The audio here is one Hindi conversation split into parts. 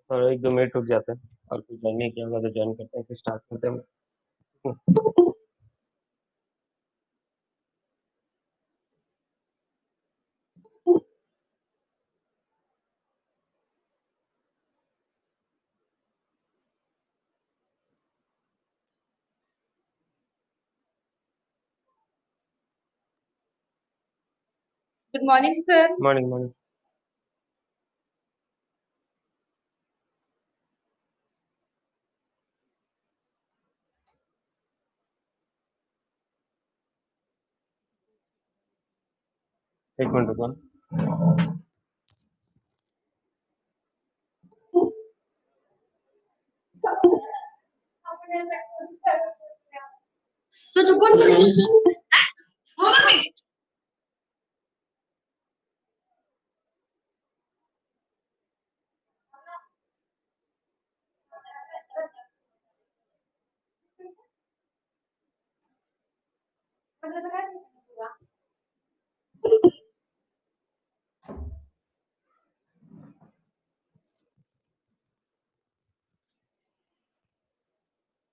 और 1-2 मिनट रुक जाते हैं और फिर ज्वाइन नहीं किया होगा तो ज्वाइन करते हैं, फिर स्टार्ट करते हैं। Good morning sir. Morning morning. एक मिनट रुको। तो चुप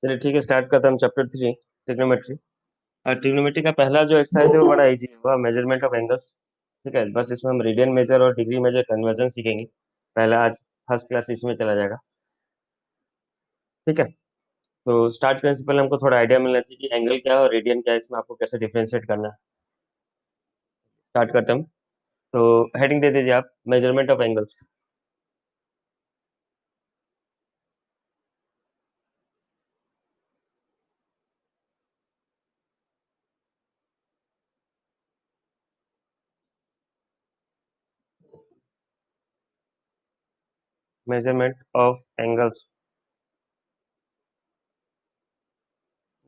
चलिए ठीक है, स्टार्ट करते हैं हम चैप्टर 3 ट्रिग्नोमेट्री। और ट्रिग्नोमेट्री का पहला जो एक्सरसाइज है वो बड़ा इजी होगा, मेजरमेंट ऑफ एंगल्स। ठीक है, बस इसमें हम रेडियन मेजर और डिग्री मेजर कन्वर्जन सीखेंगे। पहला आज फर्स्ट क्लास इसमें चला जाएगा। ठीक है, तो स्टार्ट करने से पहले हमको थोड़ा आइडिया मिलना चाहिए कि एंगल क्या है और रेडियन क्या है, इसमें आपको कैसे डिफरेंशिएट करना है। स्टार्ट करते हैं हम। तो हेडिंग दे दीजिए आप, measurement of angles. Measurement of angles.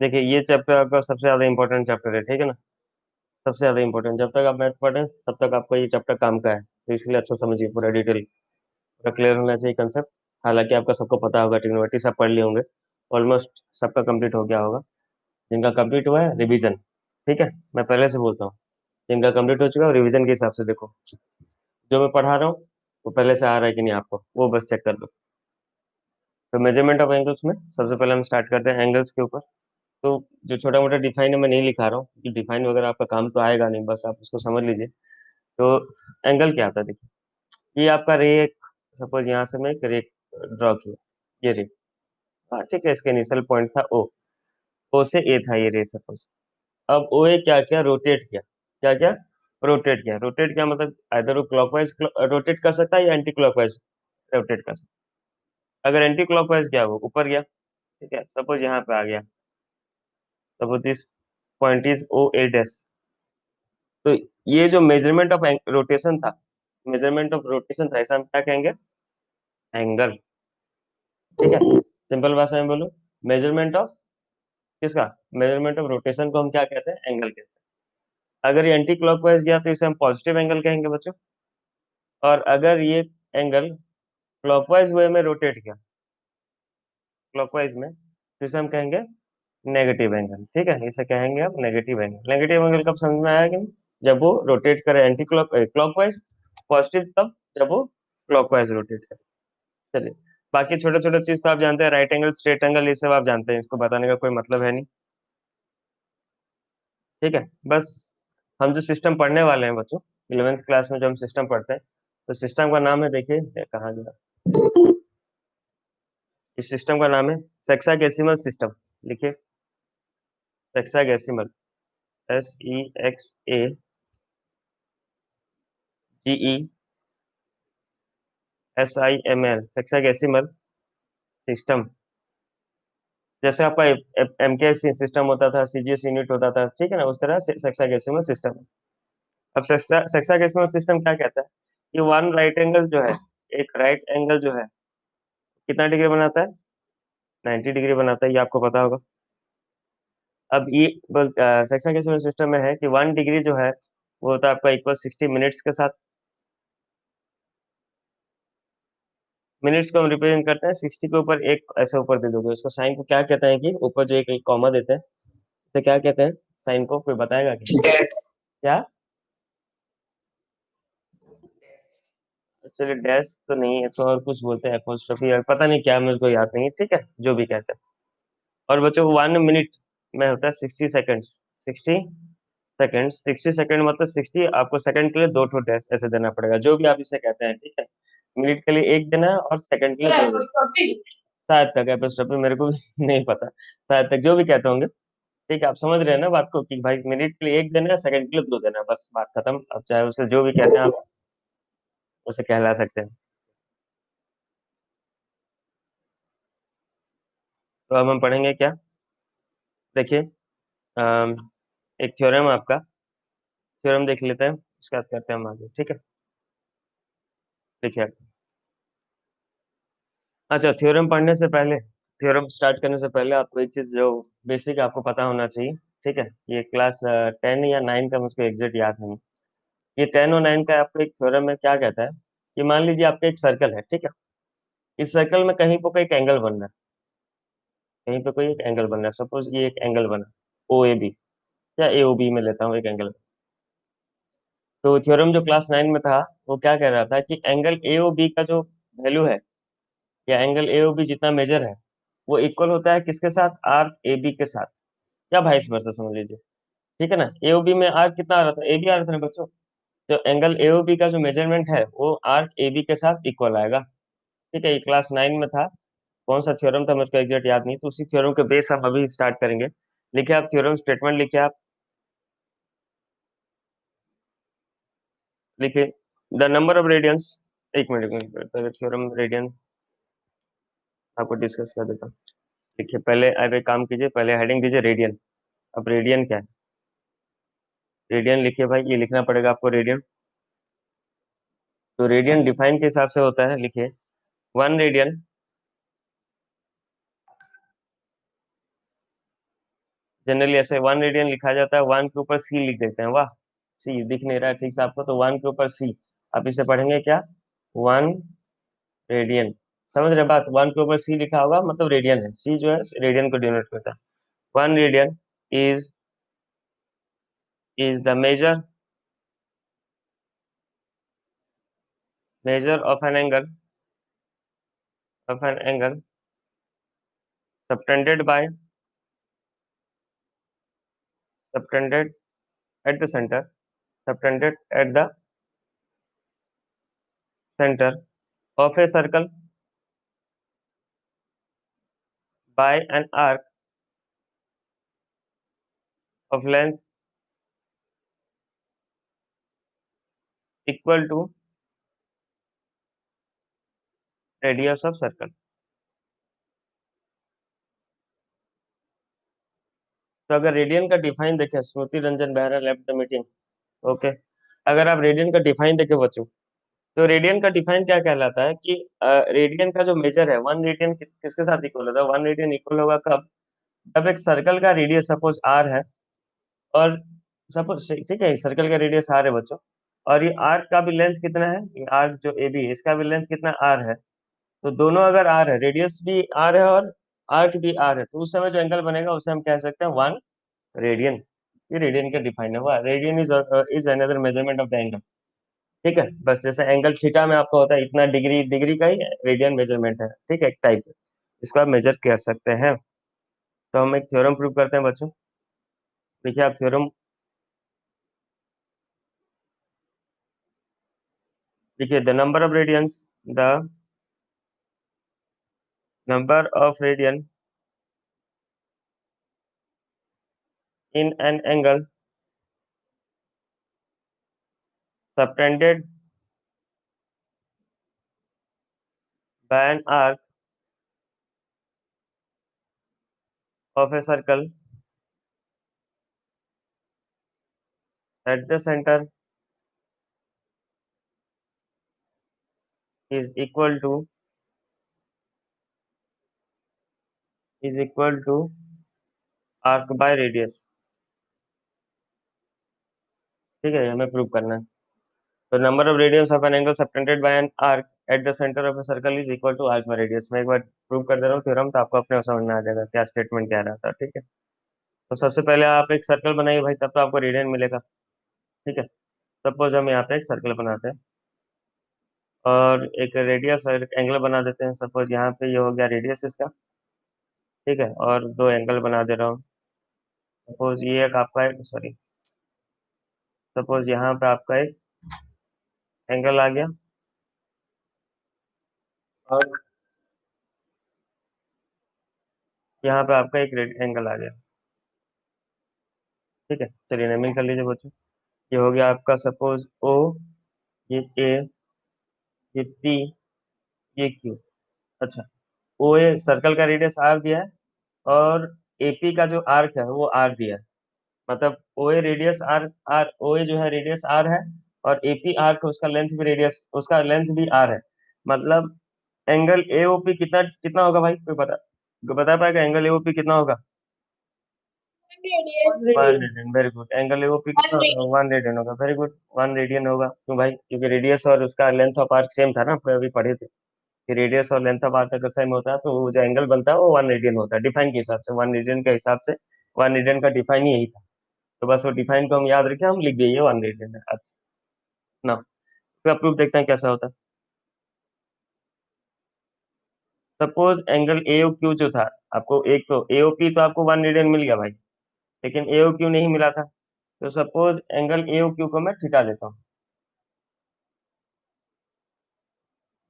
देखिए ये चैप्टर आपका सबसे ज्यादा इंपॉर्टेंट चैप्टर है, ठीक है ना। सबसे ज्यादा इंपॉर्टेंट, जब तक आप मैथ पढ़े तब तक आपको ये चैप्टर काम का है, तो इसलिए अच्छा समझिए, पूरा डिटेल पूरा क्लियर होना चाहिए कंसेप्ट। हालांकि आपका सबको पता होगा, ट्रिग्नोमेट्री सब पढ़ लिए होंगे, ऑलमोस्ट सबका कंप्लीट हो गया होगा। जिनका कंप्लीट हुआ है रिवीजन, ठीक है, मैं पहले से बोलता हूँ, जिनका कंप्लीट हो चुका है रिवीजन के हिसाब से देखो, जो मैं पढ़ा रहा हूँ वो पहले से आ रहा है कि नहीं आपको, वो बस चेक कर लो। तो मेजरमेंट ऑफ एंगल्स में सबसे पहले हम स्टार्ट करते हैं एंगल्स के ऊपर। तो जो छोटा मोटा डिफाइन है मैं नहीं लिखा रहा हूँ, कि डिफाइन वगैरह आपका काम तो आएगा नहीं, बस आप उसको समझ लीजिए। तो एंगल क्या आता है, देखिए ये आपका रे, सपोज यहाँ से मैं एक रे ड्रॉ किया, ये रे, हाँ ठीक है, इसका इनिशियल पॉइंट था ओ, ओ से ए था ये रे सपोज। अब ओ ए क्या किया, रोटेट किया, क्या क्या, रोटेट किया। रोटेट किया मतलब इधर वो क्लॉकवाइज रोटेट कर सकता है या एंटी क्लॉकवाइज रोटेट कर सकता है। अगर एंटी क्लॉकवाइज गया वो ऊपर गया, ठीक है, सपोज यहाँ पे आ गया, suppose this point is O A dash. तो ये जो मेजरमेंट ऑफ रोटेशन था, मेजरमेंट ऑफ रोटेशन था, ऐसा हम क्या कहेंगे, एंगल। ठीक है, सिंपल भाषा में बोलो, मेजरमेंट ऑफ किसका, मेजरमेंट ऑफ रोटेशन को हम क्या कहते हैं, एंगल कहते हैं। अगर ये एंटी क्लॉकवाइज गया तो इसे हम पॉजिटिव एंगल कहेंगे बच्चों। और अगर ये एंगल क्लॉकवाइज वे में रोटेट किया, क्लॉकवाइज में, तो इसे हम कहेंगे नेगेटिव एंगल। ठीक है, इसे कहेंगे हम नेगेटिव एंगल। नेगेटिव एंगल कब समझ में आया कि नहीं? जब वो रोटेट करे एंटी क्लॉकवाइज, पॉजिटिव तब जब वो क्लॉकवाइज रोटेट करे। चलिए, बाकी छोटे छोटे चीज तो आप जानते हैं, राइट एंगल, स्ट्रेट एंगल, ये सब आप जानते हैं, इसको बताने का कोई मतलब है नहीं। ठीक है, बस हम जो सिस्टम पढ़ने वाले हैं बच्चों, 11th क्लास में जो हम सिस्टम पढ़ते हैं, तो सिस्टम का नाम है, देखिए ये कहाँ गया, इस सिस्टम का नाम है सेक्सागेसिमल सिस्टम। लिखिए, सेक्सागेसिमल, SEXAGESIML, सेक्सागेसिमल सिस्टम। जैसे आपका एमकेएस सिस्टम होता था, सीजीएस यूनिट होता था, ठीक है ना, उस तरह सेक्सागेसिमल सिस्टम। अब सेक्सागेसिमल सिस्टम क्या कहता है कि वन राइट एंगल जो है, एक राइट एंगल जो है कितना डिग्री बनाता है, 90 डिग्री बनाता है, ये आपको पता होगा। अब ये सेक्सागेसिमल सिस्टम में है कि 1 डिग्री जो है वो होता है आपका इक्वल 60 मिनट्स के साथ। मिनट्स को हम रिप्रेजेंट करते हैं 60 के ऊपर एक ऐसे ऊपर दे दोगे, उसको साइन को क्या कहते हैं, कि ऊपर जो एक कॉमा देते हैं तो क्या कहते हैं, साइन को कोई बताएगा क्या, क्या चलिए डैश तो नहीं है, तो और कुछ बोलते हैं, एपोस्ट्रोफी, पता नहीं क्या, मेरे को याद नहीं है, ठीक है, जो भी कहते हैं। और बच्चों 1 मिनट में होता है 60 सेकेंड। 60 सेकेंड, 60 सेकेंड मतलब 60, आपको सेकंड के लिए दो ठो डैश ऐसे देना पड़ेगा, जो भी आप इसे कहते हैं, ठीक है। मिनट के लिए एक देना है और सेकंड के लिए Yeah, दो देना। topic. शायद तक एपोस्ट्रोफी मेरे को भी नहीं पता, शायद तक जो भी कहते होंगे। ठीक है, आप समझ रहे हैं ना बात को, कि भाई मिनट के लिए एक देना है, सेकंड के लिए दो देना है, बस बात खत्म। अब चाहे उसे जो भी कहते हैं आप उसे कहला सकते हैं। तो अब हम पढ़ेंगे क्या, देखिए, अम, एक थ्योरम आपका, थ्योरम देख लेते हैं, उसके बाद करते हैं हम आगे, ठीक है। देखिए, अच्छा, थ्योरम पढ़ने से पहले, थ्योरम स्टार्ट करने से पहले आपको एक चीज जो बेसिक आपको पता होना चाहिए, ठीक है। ये क्लास 10 या 9 का मुझको एग्जैक्ट याद नहीं। ये 10 और 9 का आपको एक थ्योरम में क्या कहता है, कि मान लीजिए आपका एक सर्कल है, ठीक है। इस सर्कल में कहीं पर कोई एक एंगल बन रहा है, कहीं पे कोई एक एंगल बन रहा है, सपोज ये एक एंगल बना, ओ ए बी, या ए ओ बी में लेता हूँ एक एंगल। तो थ्योरम जो क्लास 9 में था, वो क्या कह रहा था कि एंगल ए ओ बी का जो वैल्यू है, या एंगल ए ओ बी जितना मेजर है, वो इक्वल होता है किसके साथ, आर्क ए बी के साथ, या वाइस वर्सा समझ लीजिए, ठीक है ना। ए ओ बी में आर्क कितना आ रहा था, ए बी आ रहा था ना बच्चों। तो एंगल ए ओ बी का जो मेजरमेंट है, वो आर्क ए बी के साथ इक्वल आएगा, ठीक है। ये क्लास 9 में था। कौन सा थ्योरम था मुझको एग्जैक्ट याद नहीं, तो उसी थ्योरम के बेस हम अभी स्टार्ट करेंगे। लिखिए आप थ्योरम स्टेटमेंट, लिखिए आप, लिखिए द नंबर ऑफ रेडियंस। एक मिनट पहले थ्योरम रेडियन आपको डिस्कस कर देता हूँ। देखिए, पहले आप एक काम कीजिए, पहले हेडिंग दीजिए रेडियन। अब रेडियन क्या है, रेडियन लिखिए भाई, ये लिखना पड़ेगा आपको रेडियन। तो रेडियन डिफाइन के हिसाब से होता है, लिखिए 1 रेडियन, जनरली ऐसे 1 रेडियन लिखा जाता है, 1 के ऊपर सी लिख देते हैं, वाह, सी दिख नहीं रहा है ठीक से आपको, तो 1 के ऊपर सी, आप इसे पढ़ेंगे क्या, 1 रेडियन। समझ रहे बात, 1 के ऊपर सी लिखा होगा मतलब रेडियन है, सी जो है रेडियन को डिनोट करता है। 1 radian is the measure of an angle subtended by subtended at the center subtended at the center of a circle by an arc of length equal to radius of circle। तो अगर रेडियन का डिफाइन देखें, Smriti Ranjan Behera left the meeting, okay. अगर आप रेडियन का डिफाइन देखें बच्चों, तो रेडियन का डिफाइन क्या कहलाता है कि रेडियन का जो मेजर है, 1 रेडियन किसके साथ इक्वल होता है, 1 रेडियन इक्वल होगा कब, जब एक सर्कल का रेडियस सपोज आर है, और सपोज ठीक है, सर्कल का रेडियस आर है बच्चों, और ये आर्क का भी लेंथ कितना है, ये आर्क जो ए बी है इसका भी लेंथ कितना आर है। तो दोनों अगर आर है, रेडियस भी आर है और आर्क भी आर है, तो उस समय जो एंगल बनेगा उसे हम कह सकते हैं 1 रेडियन। ये रेडियन का डिफाइन है, हुआ radian is another measurement of the angle, ठीक है। बस जैसे एंगल थीटा में आपका होता है इतना डिग्री, डिग्री का ही रेडियन मेजरमेंट है, ठीक है, एक टाइप, इसको आप मेजर कर सकते हैं। तो हम एक थ्योरम प्रूव करते हैं बच्चों। देखिए आप थ्योरम, देखिए the number of radian in an angle subtended by an arc of a circle at the center is equal to arc by radius, ठीक है, ये हमें प्रूव करना है। तो number of radians of an angle subtended by an arc at the centre of a circle is equal to arc by radius. मैं एक बार प्रूव कर दे रहा हूँ थ्योरम, तो आपको अपने आप समझ में आ जाएगा क्या स्टेटमेंट क्या रहा था, ठीक है। तो सबसे पहले आप एक सर्कल बनाइए भाई, तब तो आपको रेडियन मिलेगा, ठीक है। सपोज हम यहाँ पे एक सर्कल बनाते हैं, और एक रेडियस और एक एंगल बना देते हैं। सपोज यहाँ पे ये हो गया रेडियस इसका, ठीक है, और दो एंगल बना दे रहा हूँ। सपोज ये एक आपका एक, सॉरी, सपोज यहाँ पे आपका एक एंगल आ गया, और यहाँ पे आपका एक एंगल आ गया। ठीक है, चलिए नेमिंग कर लीजिए बच्चों। ये हो गया आपका सपोज ओ, ये ए, ये पी, ये क्यू। अच्छा, ओ ए सर्कल का रेडियस आर दिया है, और एपी का जो आर्क है वो आर दिया है। मतलब ओ ए रेडियस आर, आर ओ ए जो है रेडियस आर है, और एपी आर्क उसका लेंथ भी रेडियस, उसका लेंथ भी आर है। मतलब एंगल एओपी कितना कितना होगा भाई, कोई बता पाएगा एंगल एओपी कितना होगा? 1 radian, very good. Angle AOP कितना होगा? 1 रेडियन होगा, वेरी गुड। 1 रेडियन होगा, क्यों भाई? क्योंकि रेडियस और उसका लेंथ ऑफ आर्क सेम था ना, आपको अभी पढ़े थे कि रेडियस और लेंथ ऑफ आर्क अगर सेम होता है तो वो जो एंगल बनता है वो 1 रेडियन होता है, डिफाइन के हिसाब से। 1 रेडियन के हिसाब से 1 रेडियन का डिफाइन ही यही था। तो बस वो डिफाइन को हम याद रखें, हम लिख दिए 1 रेडियन है। अच्छा, ना इसका प्रूफ देखते हैं कैसा होता है। सपोज एंगल एओ क्यू जो था, आपको एक तो एओपी तो आपको 1 रेडियन मिल गया भाई, लेकिन एओ क्यू नहीं मिला था। तो सपोज एंगल एओ क्यू को मैं थीटा लेता हूँ।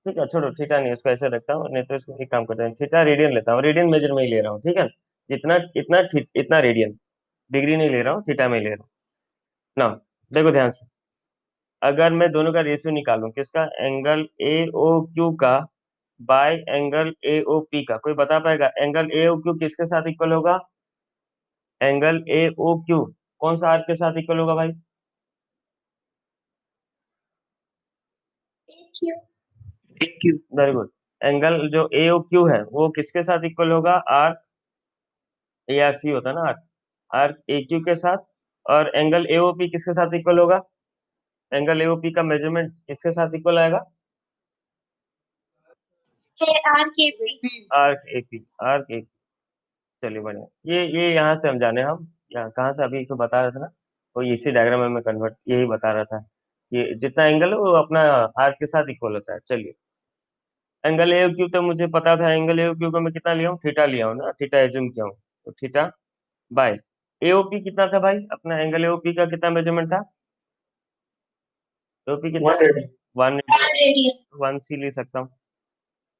ठीक है, छोड़ो थीटा नहीं, इसको ऐसे रखता हूँ, नहीं तो इसको एक काम करते हैं, थीटा रेडियन लेता हूँ, रेडियन मेजर में ही ले रहा हूँ, ठीक है। जितना इतना इतना रेडियन, डिग्री नहीं ले रहा हूँ, थीटा में ले रहा हूँ ना। देखो ध्यान से, अगर मैं दोनों का रेशियो निकालूं, किसका? एंगल ए ओ क्यू का by angle A O P का, कोई बता पाएगा एंगल ए ओ क्यू किसके साथ इक्वल होगा? एंगल ए ओ क्यू कौन सा आर्क के साथ इक्वल होगा भाई? Q, very good. एंगल जो ए ओ क्यू है वो किसके साथ इक्वल होगा? आर्क ए आर सी होता है ना, आर्क, आर्क ए क्यू के साथ। और एंगल ए ओ पी किसके साथ इक्वल होगा? एंगल ए ओ पी का मेजरमेंट किसके साथ इक्वल आएगा? आर के P. Arc A P, arc A. चलिए बढ़िया, ये यहाँ से हम जाने, हम यहाँ कहाँ से अभी जो बता रहे थे ना, वो इसी डायग्राम में मैं कन्वर्ट यही बता रहा था। ये जितना एंगल है वो अपना आर्क के साथ इक्वल होता है। चलिए, एंगल ए क्यू तो मुझे पता था, एंगल ए क्यू को मैं कितना लिया हूँ? थीटा लिया हूँ ना, थीटा एज्यूम किया हूँ, तो थीटा बाय एओपी कितना था भाई? अपना एंगल एओपी का कितना मेजरमेंट था? एओपी कितना? 1 वन सी ले सकता हूँ,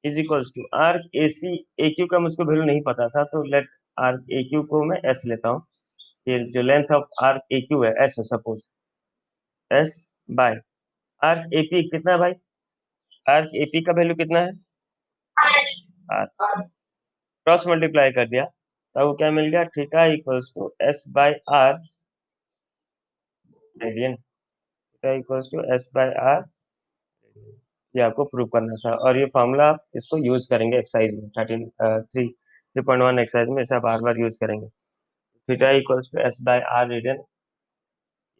is equals to arc A C A Q का मुझको वैल्यू नहीं पता था, तो लेट आर्क ए क्यू को मैं एस लेता हूँ। ये जो length of arc A Q है एस है, suppose S by arc A P कितना है भाई? आर्क ए पी का वैल्यू कितना है? आर, क्रॉस मल्टीप्लाई कर दिया तो वो क्या मिल गया? Theta equals to S by R radian, theta equals to S by R. ये आपको प्रूव करना था, और ये फॉर्मूला आप इसको यूज करेंगे एक्सरसाइज में, 3.1 एक्सरसाइज में इसे आप बार बार यूज करेंगे। Theta equals to S by R radian,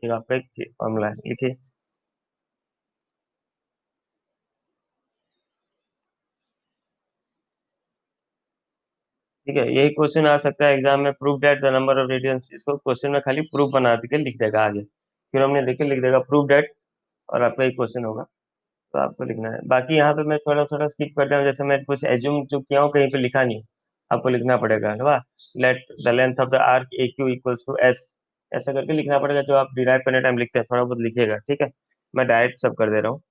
ये आपका एक फॉर्मूला है, लिखिए। ठीक है, यही क्वेश्चन आ सकता है एग्जाम में, prove that the number of radians. इसको क्वेश्चन में खाली प्रूफ बना के लिख देगा आगे, फिर हमने देखे लिख देगा प्रूव दैट, और आपका एक क्वेश्चन होगा, तो आपको लिखना है। बाकी यहाँ पे मैं थोड़ा थोड़ा स्किप कर रहा हूँ, जैसे मैं कुछ एज्यूम जो किया हूँ कहीं पे लिखा नहीं, आपको लिखना पड़ेगा है ना। Let the length of the arc A Q equals to S, ऐसा करके लिखना पड़ेगा, जो आप डिराइव करने टाइम लिखते हैं थोड़ा बहुत लिखिएगा, ठीक है। मैं डायरेक्ट सब कर दे रहा हूँ,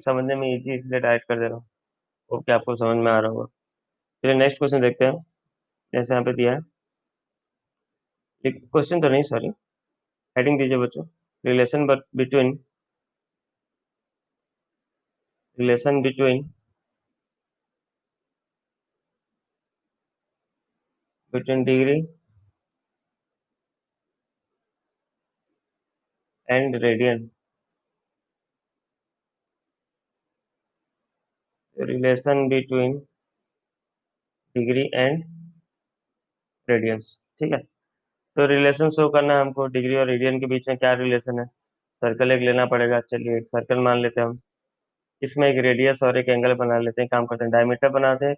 समझने में इजी इसलिए डायरेक्ट कर दे रहा हूँ, ओके, आपको समझ में आ रहा होगा। चलिए नेक्स्ट क्वेश्चन देखते हैं, जैसे यहाँ पे दिया है, क्वेश्चन तो नहीं, सॉरी, हेडिंग दीजिए बच्चों। Relation between, relation between between degree and radian, relation between degree and radians, ठीक है। तो रिलेशन शो करना है हमको, डिग्री और रेडियन के बीच में क्या रिलेशन है। सर्कल एक लेना पड़ेगा, चलिए एक सर्कल मान लेते हैं हम, इसमें एक रेडियस और एक एंगल बना लेते हैं, काम करते हैं, डायमीटर बनाते हैं,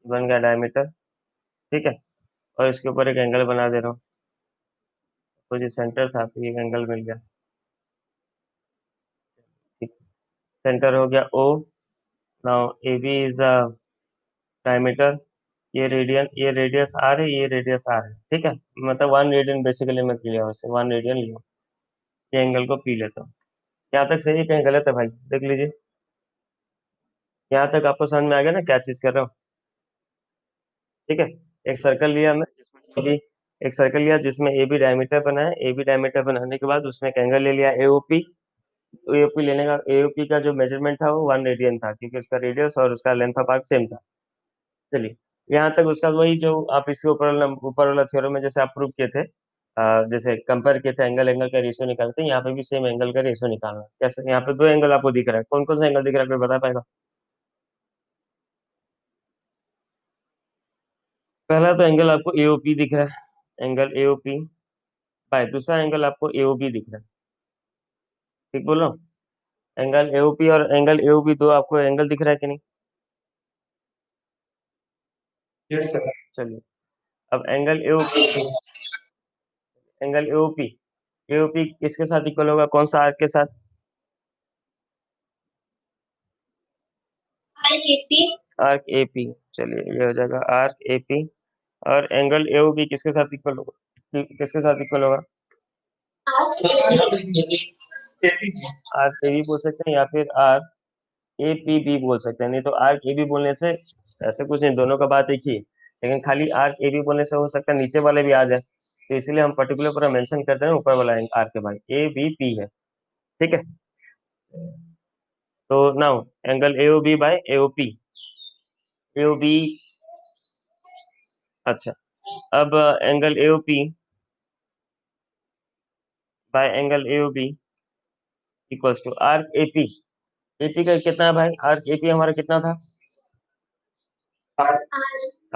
बन गया डायमीटर, ठीक है। और इसके ऊपर एक एंगल बना दे रहा हूँ, तो जो सेंटर था तो एक एंगल मिल गया, सेंटर हो गया O। Now AB is the diameter. ये रेडियस R है, ये रेडियस R है, ठीक है। मतलब 1 रेडियन बेसिकली मैं लिया उसे, 1 रेडियन लिया। ये एंगल को P लेता हूँ। यहाँ तक सही है, कहीं गलत है भाई देख लीजिए। यहाँ तक आपको समझ में आ गया ना क्या चीज कर रहा हूँ? ठीक है। एक सर्कल लिया मैं जिसमें AB, एक सर्कल लिया जिसमें AB डायमीटर बना है। AB डायमीटर बनाने के बाद उसमें एक एंगल ले लिया AOP। AOP लेने का, AOP का जो मेजरमेंट था वो 1 रेडियन था, क्योंकि उसका रेडियस और उसका लेंथ ऑफ आर्क सेम था। चलिए, यहाँ तक उसका वही जो आप इसके ऊपर वाला थ्योरम में जैसे आप प्रूव किए थे, जैसे कंपेयर किए थे, एंगल एंगल का रेशियो निकालते हैं, यहाँ पे भी सेम एंगल का रेशियो निकालना है। कैसे? यहाँ पे दो एंगल आपको दिख रहा है, कौन कौन सा एंगल दिख रहा है, कोई बता पाएगा? पहला तो एंगल आपको AOP दिख रहा है, एंगल AOP बाय दूसरा एंगल आपको AOB दिख रहा है। ठीक बोल रहा हूँ? एंगल AOP और एंगल AOB दो आपको एंगल दिख रहा है कि नहीं? Yes sir. चलिए, अब angle AOP, angle AOP, AOP किसके साथ इक्वल होगा, कौन सा आर्क के साथ? Arc AP. Arc AP। चलिए, ये हो जाएगा आर्क AP। और एंगल AOB किसके साथ इक्वल होगा, किसके साथ इक्वल होगा? आर्क AB बोल सकते हैं या फिर आर्क APB बोल सकते हैं। नहीं तो आर्क AB बोलने से ऐसे कुछ नहीं, दोनों का बात एक ही है। लेकिन खाली आर्क AB बोलने से हो सकता है नीचे वाले भी आ जाए, तो इसलिए हम पर्टिकुलर पूरा मेंशन करते हैं ऊपर वाला आर्क के भाई ABP है। ठीक है। तो now angle AOB by AOP, AOB। अच्छा, अब angle AOP by angle AOB equals to arc AP। AP का कितना है भाई? आर्क AP हमारा कितना था?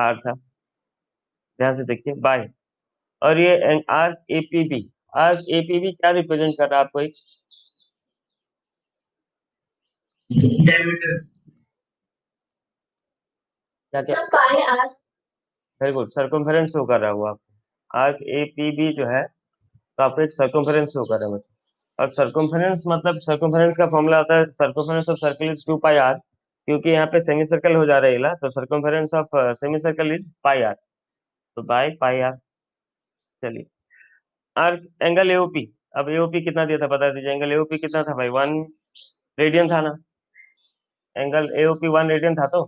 R था। ध्यान से देखिए, बाय। और ये आर्क APB, आर्क APB क्या रिप्रेजेंट कर रहा है आपको? डायमीटर। क्या क्या? सब pi R. Very good, circumference show कर रहा है वो आपको। आर्क APB जो है, तो आपको एक सर्कमफेरेंस शो कर रहा है बच्चे। और सर्कमफेरेंस मतलब, सर्कमफेरेंस का फॉर्मूला आता है, circumference of circle is 2 pi R. क्योंकि यहाँ पे सेमी सर्कल हो जा रहा है, तो circumference of semi circle is pi R, तो बाय पाई आर। चलिए, आर्क एंगल AOP, अब AOP कितना दिया था बता दीजिए, एंगल AOP कितना था भाई? 1 रेडियन था ना? एंगल AOP 1 रेडियन था तो।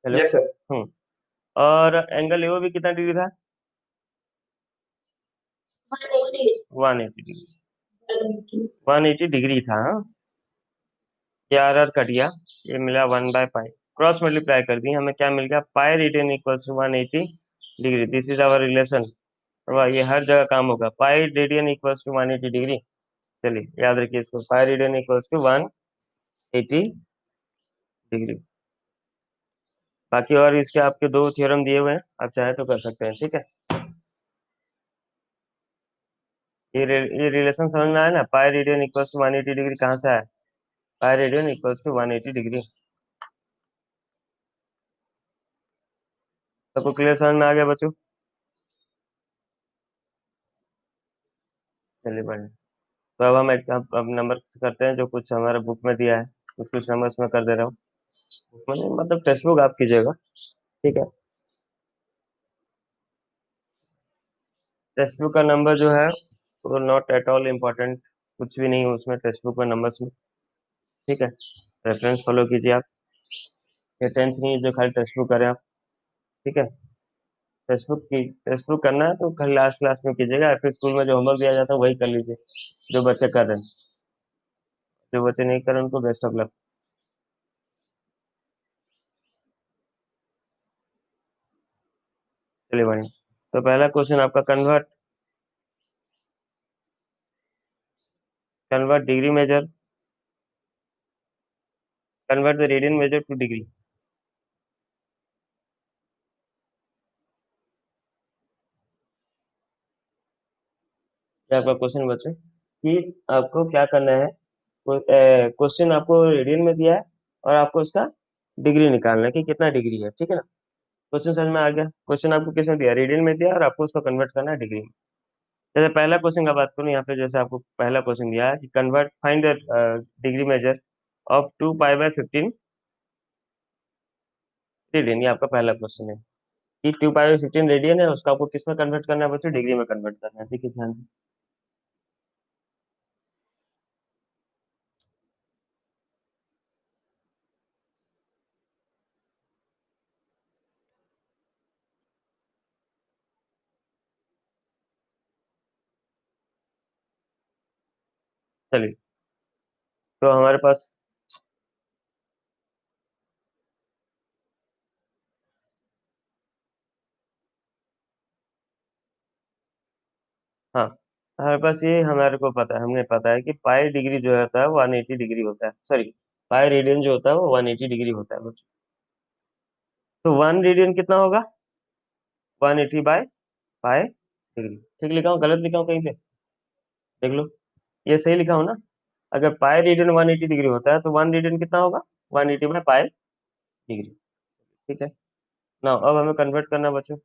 हेलो। Yes sir. हम्म। और एंगल AOB कितना डिग्री था? 180। 180 डिग्री। 180 डिग्री था, हाँ। ये R कट गया, ये मिला 1/पाई, क्रॉस मल्टीप्लाई कर दी, हमें क्या मिल गया? Pi radian equals to 180 degree. This is our relation. वाह, ये हर जगह काम होगा, pi radian equals to 180 degree. चलिए, याद रखिए इसको, pi radian equals to 180 degree. बाकी और इसके आपके दो थ्योरम दिए हुए हैं, आप चाहे तो कर सकते हैं। ठीक है, ये रिलेशन समझ में आया ना? Pi radian equals to 180 degree कहाँ से आया? Pi radian equals to 180 degree. सबको क्लियर समझ में आ गया बच्चों? चलिए बढ़िया। तो अब हम अब नंबर करते हैं जो कुछ हमारे बुक में दिया है, कुछ कुछ नंबर्स में कर दे रहा हूँ। बुक में नहीं, मतलब टेक्स्ट बुक आप कीजिएगा। ठीक है। टेक्स्ट बुक का नंबर जो है वो नॉट एट ऑल इम्पोर्टेंट, कुछ भी नहीं है उसमें टेक्स्ट बुक में नंबर्स में। ठीक है, रेफरेंस फॉलो कीजिए आप। ये टेंथ नहीं है जो खाली टेक्स्ट बुक करें आप। ठीक है, टेक्स्ट बुक करना है तो खाली लास्ट क्लास में कीजिएगा, फिर स्कूल में जो होमवर्क दिया जाता है वही कर लीजिए, जो बच्चे कर रहे हैं। जो बच्चे नहीं कर रहे हैं उनको बेस्ट ऑफ लक। चलिए बढ़िया। तो पहला क्वेश्चन आपका, convert degree measure, convert the radian measure to degree. ये आपका क्वेश्चन बच्चों, कि आपको क्या करना है। क्वेश्चन आपको रेडियन में दिया है और आपको उसका डिग्री निकालना है कि कितना डिग्री है। ठीक है ना? क्वेश्चन समझ में आ गया? क्वेश्चन आपको किस में दिया? रेडियन में दिया और आपको उसको कन्वर्ट करना है डिग्री में। जैसे पहला क्वेश्चन का बात करूँ यहाँ पे, जैसे आपको पहला क्वेश्चन दिया है कि convert find the degree measure of 2 pi by 15 radian. ये आपका पहला क्वेश्चन है कि 2 पाई बाय 15 रेडियन है, उसका आपको किस में कन्वर्ट करना है बच्चों? डिग्री में कन्वर्ट करना है। ठीक है, ध्यान से। चलिए, तो हमारे पास, हाँ, हमारे को पता है, हमें पता है कि पाई डिग्री जो होता है वो 180 डिग्री होता है, सॉरी, पाई रेडियन जो होता है वो 180 डिग्री होता है बच्चों। तो 1 रेडियन कितना होगा? 180 बाय पाई डिग्री। ठीक लिखा हूँ, गलत लिखा हूँ कहीं पे? देख लो, ये सही लिखा हूँ ना? अगर पाई रेडियन 180 डिग्री होता है तो 1 रेडियन कितना होगा? 180 बाय पाई डिग्री। ठीक है ना? अब हमें कन्वर्ट करना है बच्चों।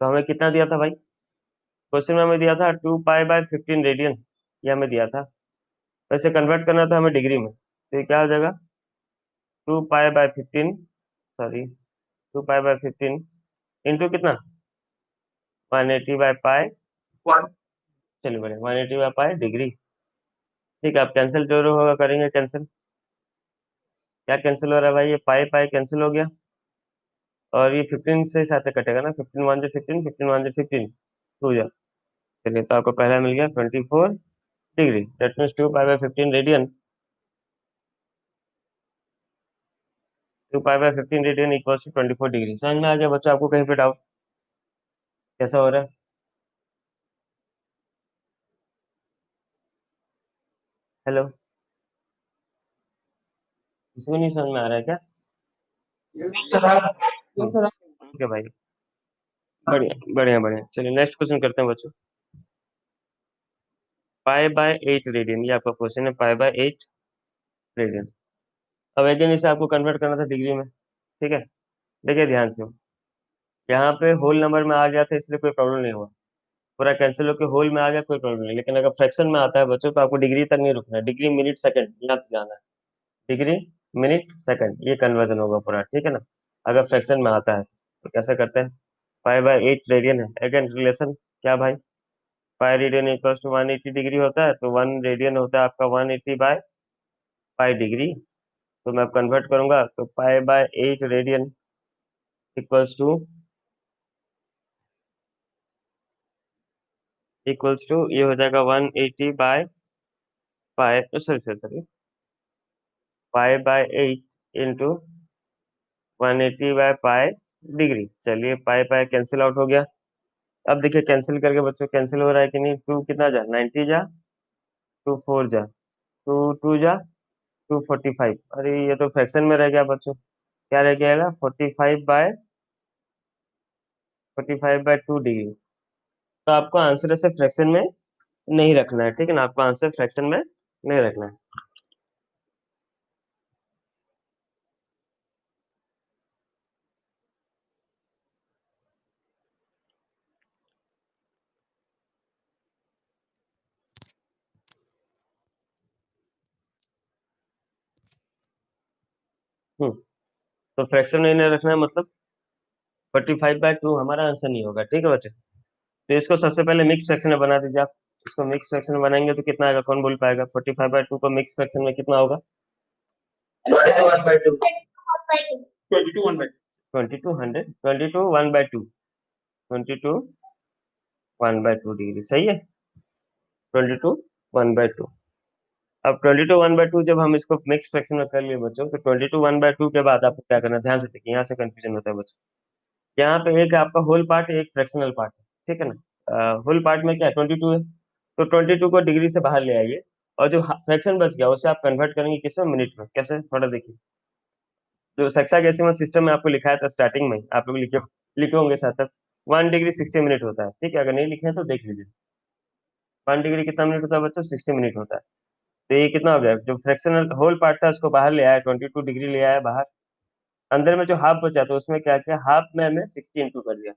तो हमें कितना दिया था भाई? क्वेश्चन में हमें दिया था 2 पाई बाय 15 रेडियन, ये हमें दिया था। वैसे कन्वर्ट करना था हमें डिग्री में, तो ये क्या हो जाएगा? 2 pi by 15, sorry, 2 pi by 15 into कितना? 180 बाय पाई, चलिए बढ़िया, 180 बाय पाई डिग्री। ठीक है, आप कैंसिल जो होगा करेंगे कैंसिल। क्या कैंसिल हो रहा है भाई? ये पाई पाई कैंसिल हो गया, और ये 15 से साथ कटेगा ना, 15 1 जो 15, 15 1 जो 15, 2 जा। चलिए, तो आपको पहला मिल गया 24 degree, that means 2 pi by 15 radian. 2 pi by 15 radian equals to 24 degree. समझ में आ गया बच्चा आपको? कहीं पे डाउट कैसा हो रहा है? हेलो, इसमें नहीं समझ में आ रहा है क्या? ओके भाई, बढ़िया बढ़िया बढ़िया। चलिए नेक्स्ट क्वेश्चन करते हैं बच्चों। पाई बाय 8 रेडियन, ये आपका क्वेश्चन है, पाई बाय 8 रेडियन। अब अगेन इसे आपको कन्वर्ट करना था डिग्री में। ठीक है, देखिए ध्यान से, यहाँ पे होल नंबर में आ गया था इसलिए कोई प्रॉब्लम नहीं हुआ, पूरा कैंसिल होकर होल में आ गया, कोई प्रॉब्लम नहीं। लेकिन अगर फ्रैक्शन में आता है बच्चों तो आपको डिग्री तक नहीं रुकना है, डिग्री मिनट सेकंड यहाँ से जाना है। डिग्री मिनट सेकंड, ये कन्वर्जन होगा पूरा। ठीक है ना? अगर फ्रैक्शन में आता है तो कैसे करते हैं? पाई बाय 8 रेडियन है, अगेन रिलेशन क्या भाई? Pi radian equals to 180 degree होता है, तो 1 रेडियन होता है आपका 180 बाय पाई डिग्री। तो मैं अब कन्वर्ट करूंगा तो pi by 8 radian equals to ये हो जाएगा 180 by pi, sorry sorry sorry, pi by 8 into 180 by pi degree. चलिए, पाई पाई कैंसिल आउट हो गया। अब देखिए कैंसिल करके बच्चों कैंसिल हो रहा है कि नहीं? टू कितना जा? 90 जा, टू फोर जा, टू टू जा, 245। अरे ये तो फ्रैक्शन में रह गया बच्चों। क्या रह गया? 45/2 डिग्री। तो आपको आंसर ऐसे फ्रैक्शन में नहीं रखना है। ठीक है ना? आपको आंसर फ्रैक्शन में नहीं रखना है। हम्म, तो फ्रैक्शन में नहीं रखना है मतलब 45/2 हमारा आंसर नहीं होगा। ठीक है बच्चे? तो इसको सबसे पहले मिक्स फ्रैक्शन में बना दीजिए आप। इसको मिक्स फ्रैक्शन में बनाएंगे तो कितना आएगा? कौन बोल पाएगा? 45/2 को मिक्स फ्रैक्शन में कितना होगा? 22 1/2, 22 1/2 डिग्री, सही है। 22 1/2। अब 22 1/2 जब हम इसको मिक्स फ्रैक्शन में कर लिए बच्चों, तो 22 1/2 के बाद आपको क्या करना है? ध्यान से देखिए, यहाँ से कंफ्यूजन होता है बच्चों। यहाँ पे एक है आपका होल पार्ट, एक फ्रैक्शनल पार्ट है। ठीक है ना? होल पार्ट में क्या है? 22 है, तो 22 को डिग्री से बाहर ले आइए, और जो फ्रैक्शन बच गया उसे आप कन्वर्ट करेंगे किसमें? मिनट में। कैसे? थोड़ा देखिए, जो हेक्साडेसिमल सिस्टम में आपको लिखाया था स्टार्टिंग में, आप लोग लिखे लिखे होंगे साथ तक, 1 डिग्री 60 मिनट होता है। ठीक है, अगर नहीं लिखे हैं तो देख लीजिए। 1 डिग्री कितना मिनट होता है बच्चों? 60 मिनट होता है। तो ये कितना हो गया? जो फ्रैक्शनल होल पार्ट था उसको बाहर ले आया, 22 डिग्री ले आया बाहर। अंदर में जो हाफ बचा था उसमें क्या किया? हाफ में हमने 60 इंटू कर दिया।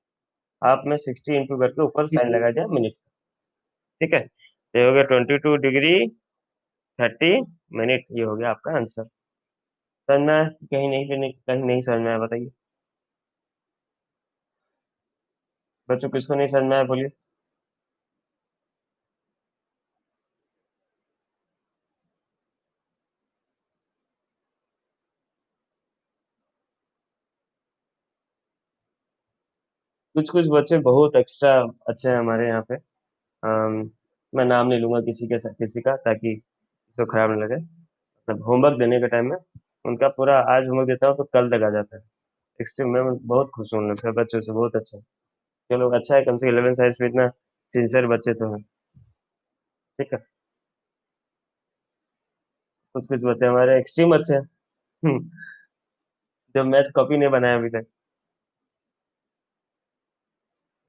आप में 60 इंटू करके ऊपर साइन लगा दिया मिनट। ठीक है, तो ये हो गया 22 डिग्री 30 मिनट, ये हो गया आपका आंसर। समझ में आया? कहीं नहीं, कहीं नहीं समझ में आया बताइए बच्चों, किसको नहीं समझ में आया बोलिए। कुछ कुछ बच्चे बहुत एक्स्ट्रा अच्छे हैं हमारे यहाँ पे। मैं नाम नहीं लूंगा किसी का, ताकि तो खराब नहीं लगे। मतलब होमवर्क देने के टाइम में उनका पूरा आज होमवर्क देता हूँ तो कल तक आ जाता है। एक्सट्रीम में बहुत खुश हूँ उन लोग से, बच्चों से बहुत अच्छा है। चलो अच्छा है, कम से कम 11 साइंस में इतना सिंसियर बच्चे तो हैं। ठीक है, कुछ कुछ बच्चे हमारे एक्सट्रीम अच्छे हैं। हम्म, जो मैथ कॉपी नहीं बनाया अभी तक।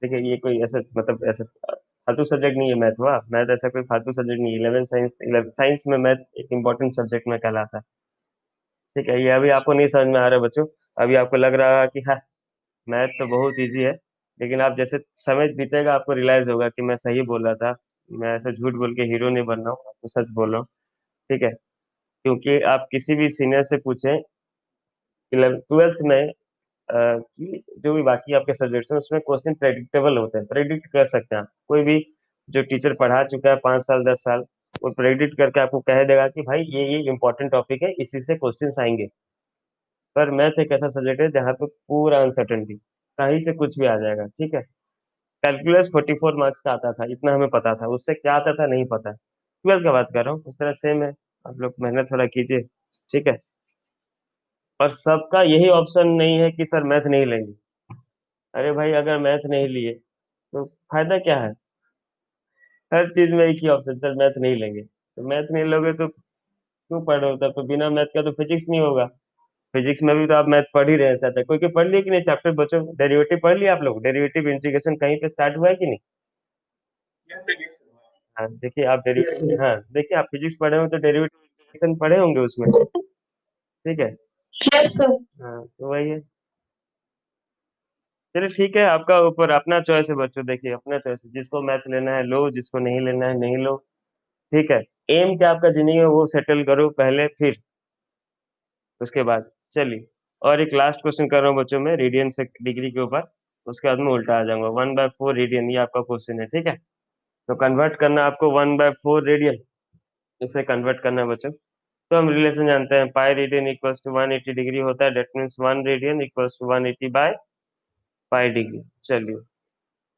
देखिए ये कोई ऐसा मतलब ऐसा फालतू सब्जेक्ट नहीं है मैथ, हुआ मैथ ऐसा कोई फालतू सब्जेक्ट नहीं है। 11 साइंस, 11 साइंस में मैथ एक इंपॉर्टेंट सब्जेक्ट में कहलाता है। ठीक है, ये अभी आपको नहीं समझ में आ रहा है बच्चों। अभी आपको लग रहा है कि हाँ मैथ तो बहुत इजी है, लेकिन आप जैसे समय बीतेगा आपको रियलाइज होगा कि मैं सही बोल रहा था। मैं ऐसे झूठ बोल के हीरो नहीं बन रहा हूँ, आपको सच बोल रहा हूँ। ठीक है, क्योंकि आप किसी भी सीनियर से पूछें 11th 12th में कि जो भी बाकी आपके सब्जेक्ट्स हैं उसमें क्वेश्चन प्रेडिक्टेबल होते हैं, प्रेडिक्ट कर सकते हैं आप। कोई भी जो टीचर पढ़ा चुका है 5 साल 10 साल, वो प्रेडिक्ट करके आपको कह देगा कि भाई ये इंपॉर्टेंट टॉपिक है, इसी से क्वेश्चंस आएंगे। पर मैथ एक ऐसा सब्जेक्ट है जहाँ पे पूरा अनसर्टेनिटी, कहीं से कुछ भी आ जाएगा। ठीक है, कैलकुलस 44 मार्क्स का आता था, इतना हमें पता था। उससे क्या आता था नहीं पता, 12th का बात कर रहा हूँ। उस तरह सेम है, आप लोग मेहनत थोड़ा कीजिए। ठीक है, और सबका यही ऑप्शन नहीं है कि सर मैथ नहीं लेंगे। अरे भाई अगर मैथ नहीं लिए तो फायदा क्या है? हर चीज में एक ही ऑप्शन, सर मैथ नहीं लेंगे। तो मैथ नहीं लोगे तो क्यों पढ़ रहे हो? तब तो बिना मैथ का तो फिजिक्स नहीं होगा। फिजिक्स में भी तो आप मैथ पढ़ ही रहे हैं, सच है। कोई कोई पढ़ लिए कि नहीं चैप्टर बच्चों? डेरिवेटिव पढ़ लिया आप लोग? डेरिवेटिव इंटीग्रेशन कहीं पे स्टार्ट हुआ है कि नहीं? हाँ देखिए, आप Yes, sir. डेरिवेटिव, हाँ देखिए आप फिजिक्स पढ़े हो तो डेरिवेटिव इंटीग्रेशन पढ़े होंगे उसमें। ठीक है, Yes, sir. हाँ तो वही है। चलिए ठीक है, आपका ऊपर अपना चॉइस है बच्चों, देखिए अपना चॉइस है। जिसको मैथ लेना है लो, जिसको नहीं लेना है नहीं लो। ठीक है, एम क्या आपका जिंदगी में वो सेटल करो पहले, फिर उसके बाद चलिए। और एक लास्ट क्वेश्चन कर रहा हूँ बच्चों में, रेडियन से डिग्री के ऊपर। उसके बाद में उल्टा आ जाऊंगा। 1/4 रेडियन, ये आपका क्वेश्चन है। ठीक है, तो कन्वर्ट करना आपको 1/4 रेडियन, इसे कन्वर्ट करना है बच्चों। तो हम रिलेशन जानते हैं, pi radian equals to 180 degree होता है। That means 1 radian equals to 180/पाई डिग्री। चलिए,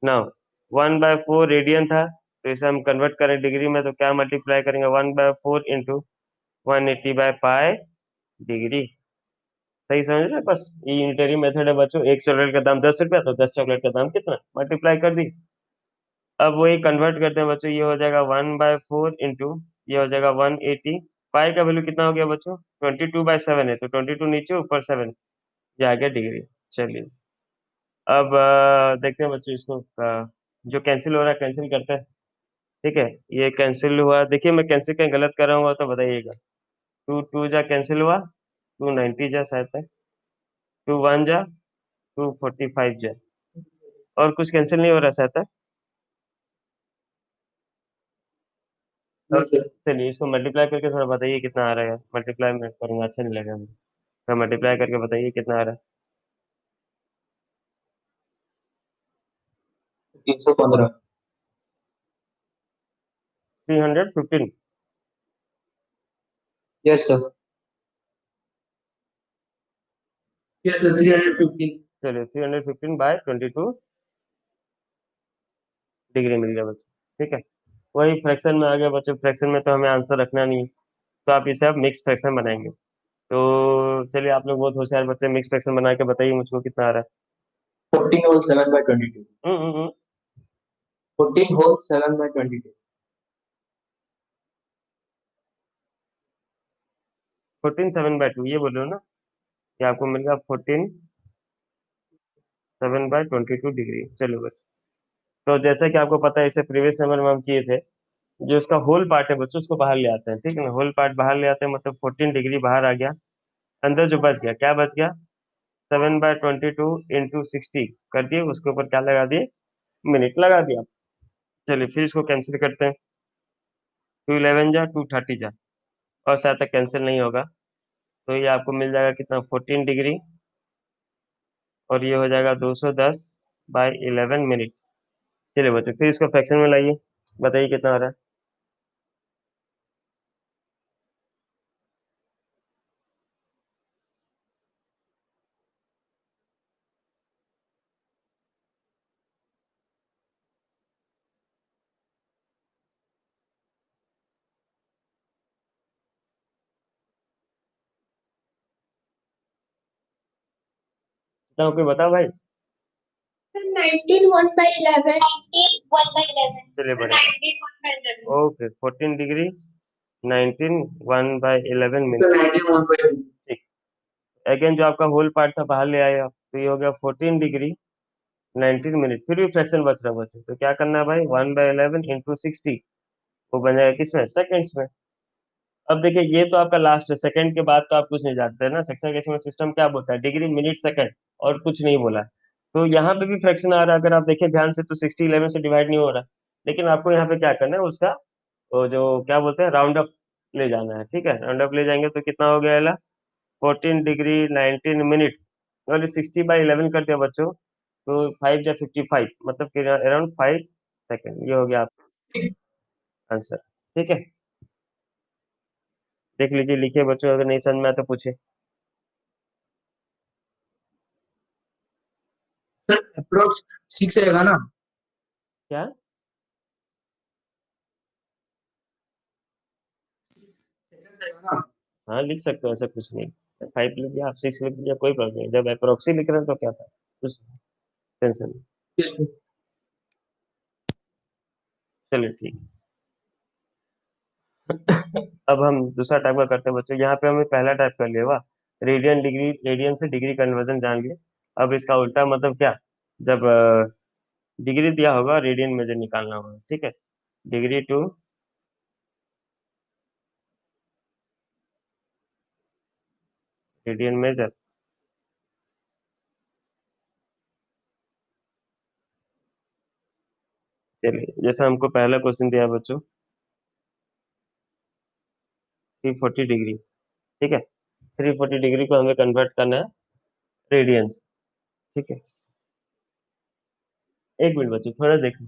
नाउ 1/4 रेडियन था, तो इसे हम कन्वर्ट करें डिग्री में तो क्या मल्टीप्लाई करेंगे? 1/4 इंटू 180/पाई डिग्री। सही समझ रहे हैं? बस ये यूनिटरी मेथड है बच्चों। एक चॉकलेट का दाम 10 रुपया, तो 10 चॉकलेट का दाम कितना, मल्टीप्लाई कर दी। अब वही कन्वर्ट करते हैं बच्चों, ये हो जाएगा 1/4 इंटू, ये हो जाएगा 180। पाई का वैल्यू कितना हो गया बच्चों? 22/7 है, तो 22 नीचे ऊपर 7, ये आ गया डिग्री। चलिए, अब देखते हैं बच्चों इसको, जो कैंसिल हो रहा है कैंसिल करते हैं। ठीक है, ये कैंसिल हुआ। देखिए मैं कैंसिल कहीं गलत कर रहा हूँ तो बताइएगा। टू टू जा कैंसिल हुआ, 290 जा शायद तक, 2 1 जा, 245 जा, और कुछ कैंसिल नहीं हो रहा शायद तक। No, अब sir. चलिए इसको मल्टीप्लाई करके थोड़ा बताइए कितना आ रहा है। मल्टीप्लाई में करूंगा, अच्छा नहीं लगेगा मुझे। तो मल्टीप्लाई करके बताइए कितना आ रहा है। 315. 315। Yes, sir. Yes, sir. 315. चलिए 315/22 डिग्री मिल गया बच्चों। ठीक है, वही फ्रैक्शन में आ गया बच्चों। फ्रैक्शन में तो हमें आंसर रखना नहीं है, तो आप इसे आप मिक्स फ्रैक्शन बनाएंगे। तो चलिए, आप लोग बहुत होशियार बच्चे, मिक्स फ्रैक्शन बना के बताइए मुझको कितना आ रहा 14 whole 7 by 22. है। 14 whole 7 by 22. 14/7/2 ये बोल रहे हो ना, कि आपको मिलेगा 14/7/22 डिग्री। चलो बच्चों, तो जैसा कि आपको पता है, इसे प्रीवियस नंबर में हम किए थे। जो इसका होल पार्ट है बच्चों उसको बाहर ले आते हैं। ठीक है ना, होल पार्ट बाहर ले आते हैं, मतलब 14 डिग्री बाहर आ गया। अंदर जो बच गया क्या बच गया? 7/22 इंटू 60 कर दिए, उसके ऊपर क्या लगा दिए, मिनट लगा दिया। चलिए फिर इसको कैंसिल करते हैं। 211 जा 230 जा, और शायद तक कैंसिल नहीं होगा, तो ये आपको मिल जाएगा कितना, 14 डिग्री, और ये हो जाएगा 210/11 मिनट। चलिए बच्चों फिर इसको फ्रैक्शन में लाइए, बताइए कितना आ रहा है। कितना कोई बताओ भाई। 19 1/11. 19 1/11. चलिए बढ़िया, ओके 14 डिग्री 19 1/11 मिनट। 19 1/11. ठीक, अगेन जो आपका होल पार्ट था बाहर ले आए आप, तो ये हो गया 14 डिग्री 19 मिनट। फिर भी फ्रैक्शन बच रहा बच्चों, तो क्या करना है भाई, 1/11 इंटू 60, वो बन जाएगा किसमें, सेकेंड्स में। अब देखिए ये तो आपका लास्ट है, सेकंड के बाद तो आप कुछ नहीं जानते हैं ना, सेक्शन डेसिमल सिस्टम क्या बोलता है, डिग्री मिनट सेकंड, और कुछ नहीं बोला। तो यहाँ पे भी फ्रैक्शन आ रहा है, अगर आप देखें ध्यान से तो 60 11 से डिवाइड नहीं हो रहा, लेकिन आपको यहाँ पे क्या करना है, उसका वो जो क्या बोलते हैं राउंड अप ले जाना है, ठीक है, राउंड अप ले जाएंगे तो कितना हो गया, 14 डिग्री 19 मिनट, और 60/11 कर दिया बच्चों, तो 5 या 55, मतलब कि अराउंड 5 सेकेंड, ये हो गया आपका आंसर। ठीक है, देख लीजिए, लिखिए बच्चों, अगर नहीं समझ में आया तो पूछे। सर अप्रोक्स 6 रहेगा ना? क्या, 6 सेकंड रहेगा ना? हाँ लिख सकते हो, ऐसा कुछ नहीं, 5 लिख दिया, आप 6 लिख दिया, कोई प्रॉब्लम नहीं, जब अप्रोक्सी लिख रहे हैं तो क्या था, कुछ टेंशन नहीं। चलिए ठीक अब हम दूसरा टाइप का करते हैं बच्चों, यहाँ पे हमें पहला टाइप कर लिया हुआ, रेडियन डिग्री, रेडियन से डिग्री कन्वर्जन जान लिए। अब इसका उल्टा मतलब क्या, जब डिग्री दिया होगा, रेडियन मेजर निकालना होगा, ठीक है, डिग्री टू रेडियन मेजर। चलिए जैसा हमको पहला क्वेश्चन दिया बच्चों, 340 डिग्री, ठीक है, 340 डिग्री को हमें कन्वर्ट करना है रेडियंस, ठीक है। एक मिनट बच्चों थोड़ा देखो,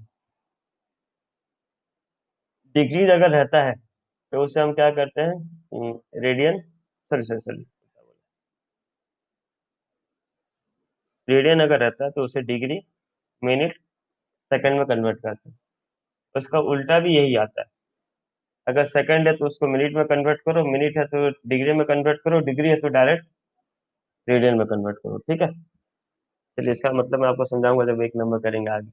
डिग्री अगर रहता है तो उसे हम क्या करते हैं, radian, sorry sorry sorry, radian अगर रहता है तो उसे डिग्री मिनट सेकंड में कन्वर्ट करते हैं, उसका उल्टा भी यही आता है, अगर सेकंड है तो उसको मिनट में कन्वर्ट करो, मिनट है तो डिग्री में कन्वर्ट करो, डिग्री है तो डायरेक्ट रेडियन में कन्वर्ट करो, ठीक है। चलिए इसका मतलब मैं आपको समझाऊंगा जब एक नंबर करेंगे आगे।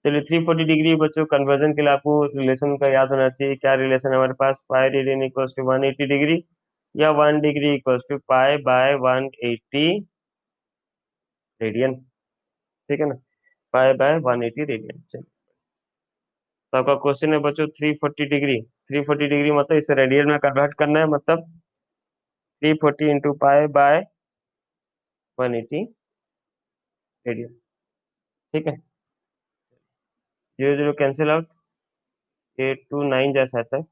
चलिए 340 डिग्री बच्चों कन्वर्जन के लिए आपको रिलेशन का याद होना चाहिए, क्या रिलेशन है हमारे पास, pi radian equals to 180 degree, या 1 डिग्री इक्वल्स टू पाई/180 रेडियन, ठीक है ना, पाई/180 रेडियन। चलिए तो आपका क्वेश्चन है बच्चों 340 डिग्री, 340 डिग्री मतलब इसे रेडियन में कन्वर्ट करना है, मतलब 340 इंटू पाई/180 रेडियन, ठीक है। 0 0 कैंसिल आउट, 8 2 9 जैसा आता है,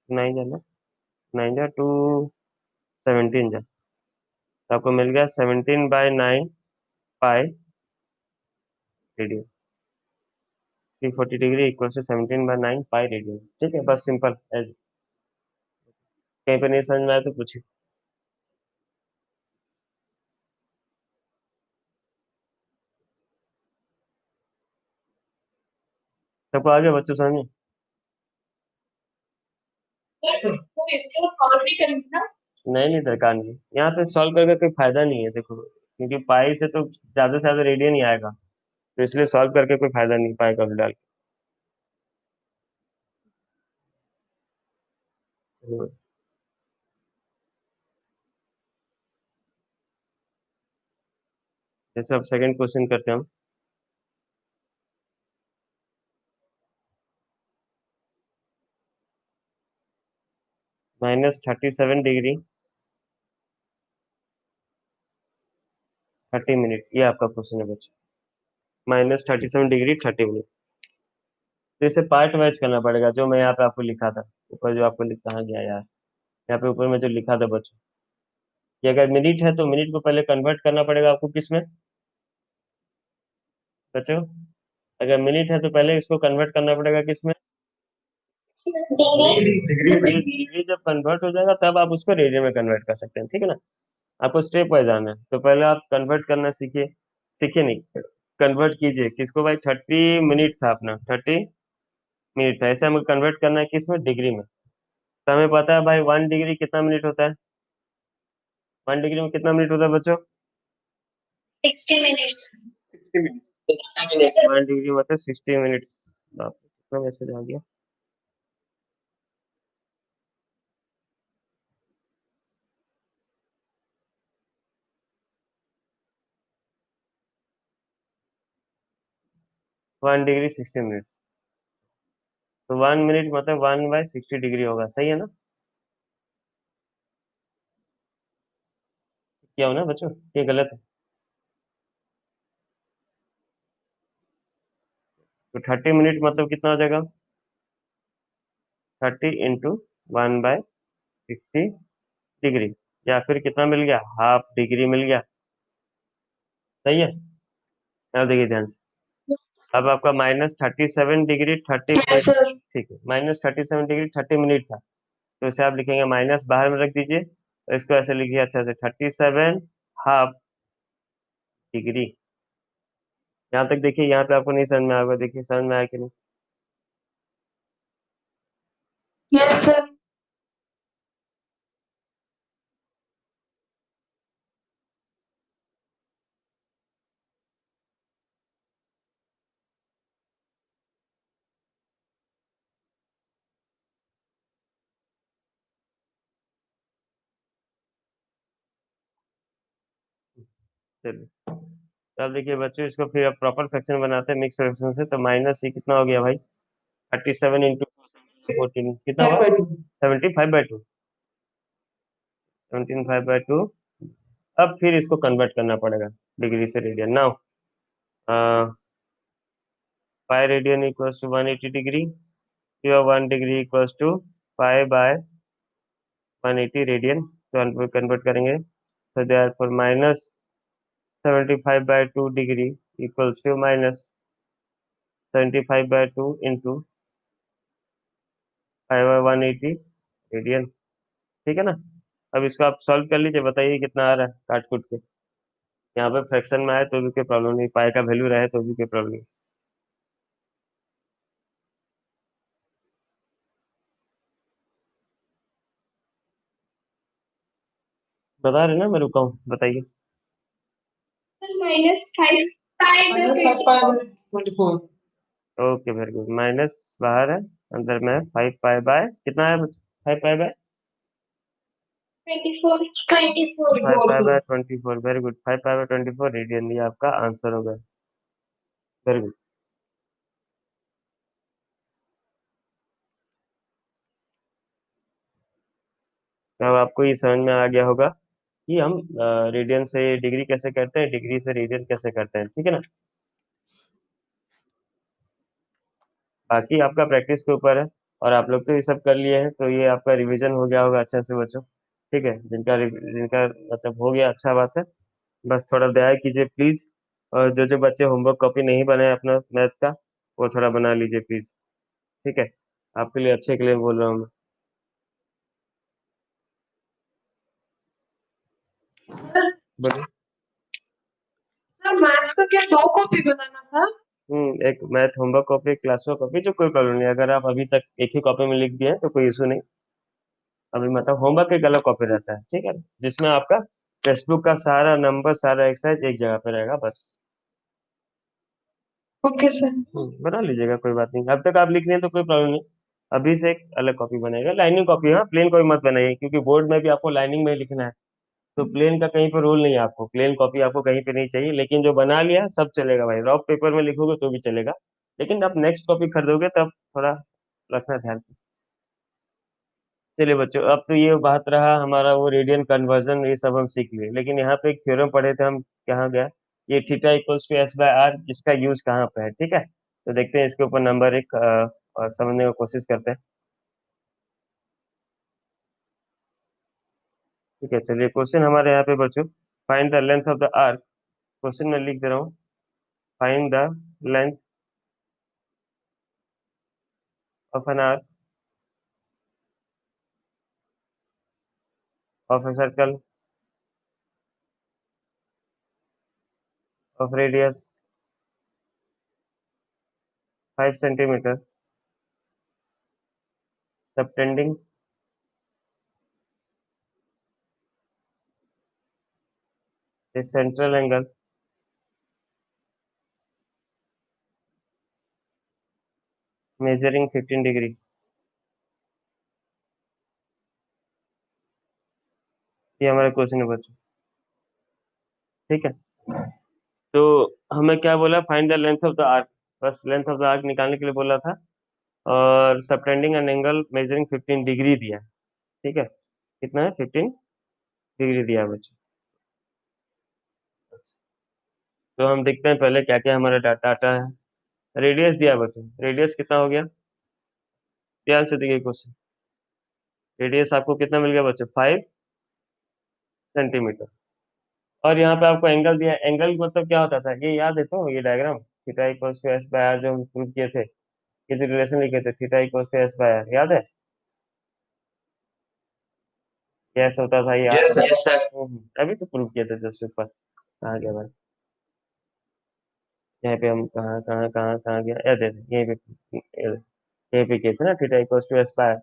9 जाना, 9 जा 2 17 जा, तो आपको मिल गया 17/9 pi radian, 340 degree equal to 17/9 pi radian, ठीक है, बस सिंपल, कहीं पे नहीं समझ में आया तो पूछिए। सबको आ गया बच्चों समझ में। तो इसके कॉल भी करेंगे ना? नहीं नहीं दरकार नहीं, यहाँ पे सॉल्व करके कोई फायदा नहीं है देखो, क्योंकि पाई से तो ज्यादा से ज्यादा रेडियन ही आएगा, तो इसलिए सॉल्व करके कोई फायदा नहीं पाई का भी डाल के। जैसे अब सेकंड क्वेश्चन करते हैं हम, -37 डिग्री 30 मिनट, ये आपका क्वेश्चन है बच्चों। -37 डिग्री 30 मिनट। तो इसे पार्ट वाइज करना पड़ेगा, जो मैं यहाँ पे आपको लिखा था ऊपर, जो आपको कहाँ गया यार, यहाँ पे ऊपर में जो लिखा था बच्चों, कि अगर मिनट है तो मिनट को पहले कन्वर्ट करना पड़ेगा आपको किस में बच्चों। अगर मिनट है तो पहले इसको कन्वर्ट करना पड़ेगा किस में, डिग्री में। डिग्री जब कन्वर्ट हो जाएगा तब आप उसको रेडियन में कन्वर्ट कर सकते हैं, ठीक है ना। आपको स्टेप वाइज आना है, तो पहले आप कन्वर्ट करना सीखिए, सीखिए नहीं, कन्वर्ट कीजिए। किसको भाई, 30 मिनट था अपना, 30 मिनट था, ऐसे हमें कन्वर्ट करना है किस में, डिग्री में। तो हमें पता है भाई 1 डिग्री कितना मिनट होता है, 1 डिग्री में कितना मिनट होता है बच्चों, 60 मिनट। 60 मिनट 1 डिग्री मतलब 60 मिनट्स। बाप रे, कितना मैसेज आ गया। 1 डिग्री 60 मिनट, तो 1 मिनट मतलब 1/60 डिग्री होगा, सही है ना। क्या होना बच्चों, ये गलत है। तो 30 मिनट मतलब कितना हो जाएगा, 30 × 1/60 डिग्री, या फिर कितना मिल गया, हाफ डिग्री मिल गया, सही है। अब देखिए ध्यान से, अब आपका -37 डिग्री 30 मिनट, ठीक है, -37 डिग्री 30 मिनट था, तो इसे आप लिखेंगे माइनस बाहर में रख दीजिए, और इसको ऐसे लिखिए अच्छा से, 37 हाफ डिग्री। यहाँ तक देखिए, यहाँ पे आपको नहीं समझ में आएगा, देखिए समझ में आया कि नहीं। Yes sir. चलिए, तो अब देखिए बच्चों, इसको फिर अब प्रॉपर फ्रैक्शन बनाते हैं मिक्स फ्रैक्शन से, तो माइनस ये कितना हो गया भाई, 37 × 2 14 कितना हुआ, 75/2, 75/2। अब फिर इसको कन्वर्ट करना पड़ेगा डिग्री से radian. Now 5 radian equals to 180 degree, फिर 1 डिग्री इक्वल्स टू 5/180 रेडियन, तो कन्वर्ट करेंगे, तो therefore -75/2 degree equals to -75/2 into 5/180 radian, ठीक है ना। अब इसको आप सॉल्व कर लीजिए, बताइए कितना आ रहा है काट कूट के। यहाँ पे फ्रैक्शन में आए तो भी कोई प्रॉब्लम नहीं, पाई का वैल्यू रहे तो भी कोई प्रॉब्लम नहीं। बता रहे ना, मैं रुका हूँ, बताइए। -5 ओके वेरी गुड, माइनस बाहर है, अंदर में है 5 पाई बाय कितना है, 5 pi by 5 pi by 24, very good, 5 pi by 24 radian, ये आपका आंसर होगा, वेरी गुड। तो अब आपको ये समझ में आ गया होगा कि हम रेडियन से डिग्री कैसे करते हैं, डिग्री से रेडियन कैसे करते हैं, ठीक है ना। बाकी आपका प्रैक्टिस के ऊपर है, और आप लोग तो ये सब कर लिए हैं, तो ये आपका रिवीजन हो गया होगा अच्छे से बच्चों, ठीक है। जिनका मतलब हो गया, अच्छा बात है। बस थोड़ा दया कीजिए प्लीज, और जो जो बच्चे होमवर्क कॉपी नहीं बनाए अपना मैथ का, वो थोड़ा बना लीजिए प्लीज, ठीक है। आपके लिए, अच्छे के लिए बोल रहा हूँ मैं। बोलिए। सर मैथ्स का क्या 2 कॉपी बनाना था? एक math homework copy, class work copy, जो कोई प्रॉब्लम नहीं, अगर आप अभी तक एक ही कॉपी में लिख दिए हैं तो कोई इशू नहीं। अभी मतलब होमवर्क एक अलग कॉपी रहता है, ठीक है, जिसमें आपका टेक्स्ट बुक का सारा नंबर, सारा एक्सरसाइज एक जगह पे रहेगा बस। Okay sir. बना लीजिएगा, कोई बात नहीं, अब तक आप लिख लिए तो कोई प्रॉब्लम नहीं। अभी से एक अलग कॉपी बनेगा, लाइनिंग कॉपी, हाँ, प्लेन कॉपी मत बनाइए, क्योंकि बोर्ड में भी आपको लाइनिंग में ही लिखना है, तो प्लेन का कहीं पर रूल नहीं है, आपको प्लेन कॉपी आपको कहीं पे नहीं चाहिए, लेकिन जो बना लिया सब चलेगा भाई, रफ पेपर में लिखोगे तो भी चलेगा, लेकिन आप नेक्स्ट कॉपी खरीदोगे तब थोड़ा रखना ध्यान। चलिए बच्चों, अब तो ये बात रहा हमारा वो रेडियन कन्वर्जन, ये सब हम सीख लिए, लेकिन यहाँ पे एक थ्योरम पढ़े थे हम, कहाँ गया, ये theta equals to S by R, इसका यूज कहाँ पे है, ठीक है। तो देखते हैं इसके ऊपर नंबर एक और समझने की कोशिश करते हैं। ठीक है, चलिए क्वेश्चन हमारे यहाँ पे बच्चों, find the length of the arc. Question में लिख दे रहा हूँ, find the length of an arc of a circle of radius 5 centimetre subtending a central angle measuring 15 degree। ये हमारा क्वेश्चन है बच्चों, ठीक है। तो हमें क्या बोला, find the length of the arc, बस लेंथ ऑफ द आर्क निकालने के लिए बोला था, और subtending an angle measuring 15 degree दिया, ठीक है। कितना है, 15 डिग्री दिया बच्चों। तो हम देखते हैं पहले क्या क्या हमारा डाटा है। रेडियस दिया बच्चों, रेडियस कितना हो गया, ध्यान से देखिए क्वेश्चन। रेडियस आपको कितना मिल गया बच्चों, 5 सेंटीमीटर। और यहाँ पे आपको एंगल दिया, एंगल मतलब क्या होता था, ये याद है तो, ये diagram theta equals to S by R जो हम प्रूव किए थे, ये जो रिलेशन लिखे थे, theta equals to S by R, याद है। यस होता था ये Yes, sir. Yes, sir. अभी तो प्रूव किए थे जस्ट ऊपर, कहाँ गया भाई, यहाँ पे हम कहाँ कहाँ कहाँ कहाँ गया, ये देखो यहीं पे, यहीं पे किए थे ना, theta equals to S by R.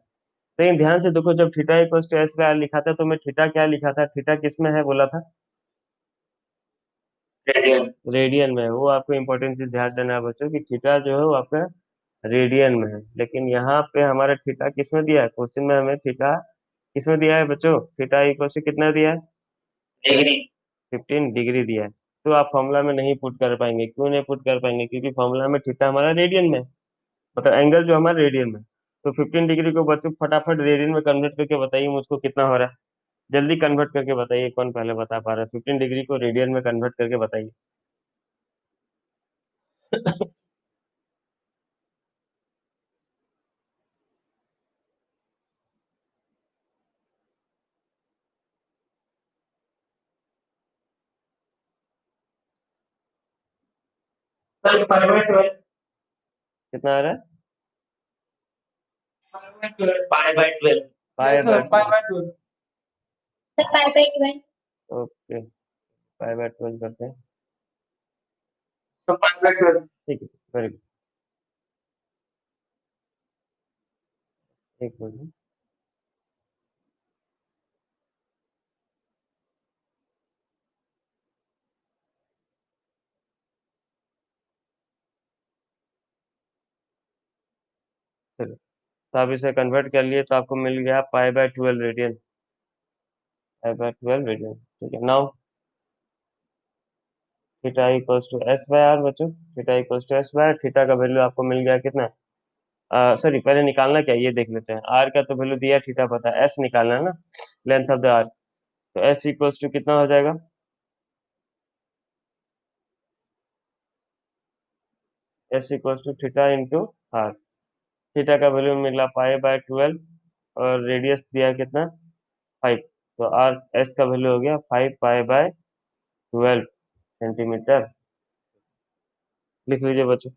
लेकिन ध्यान से देखो, जब theta equals to S by R लिखा था तो मैं थीटा क्या लिखा था, थीटा किस में है बोला था, Radian. रेडियन में है। वो आपको इंपॉर्टेंट चीज ध्यान देना है बच्चों की थीटा जो है वो आपका रेडियन में है, लेकिन यहाँ पे हमारा थीटा किस में दिया है, क्वेश्चन में हमें थीटा किस में दिया है बच्चों, थीटा इक्वल से कितना दिया है, Degree. 15 डिग्री दिया है। तो आप फॉर्मूला में नहीं पुट कर पाएंगे, क्यों नहीं पुट कर पाएंगे, क्योंकि फॉर्मूला में थीटा हमारा रेडियन में है, मतलब एंगल जो हमारा रेडियन में। तो 15 डिग्री को बच्चों फटाफट रेडियन में कन्वर्ट करके बताइए मुझको कितना हो रहा है, जल्दी कन्वर्ट करके बताइए, कौन पहले बता पा रहा है, 15 डिग्री को रेडियन में कन्वर्ट करके बताइए। Sir, 5/12. कितना आ रहा है, 5/12. 5/12. Pi Yes, by sir. 5/12. Sir, 5/12. Okay, pi by 12 करते हैं, So 5/12. ठीक है, वेरी गुड, एक मिनट। चलो, तो आप इसे कन्वर्ट कर लिए तो आपको मिल गया pi by 12 radian, pi by 12 radian, ठीक है। Now theta equals to S by R बच्चों, theta equals to S by R, theta का वैल्यू आपको मिल गया कितना, सॉरी पहले निकालना क्या है ये देख लेते हैं, आर का तो वैल्यू दिया, थीटा पता है, एस निकालना है ना, लेंथ ऑफ द आर। तो एस इक्वल्स टू कितना हो जाएगा, S equals to theta into R. Theta का वैल्यू मिला पाई बाय 12 और रेडियस दिया कितना, 5। तो आर एस का वैल्यू हो गया 5 पाई बाय 12 सेंटीमीटर। लिख लीजिए बच्चों।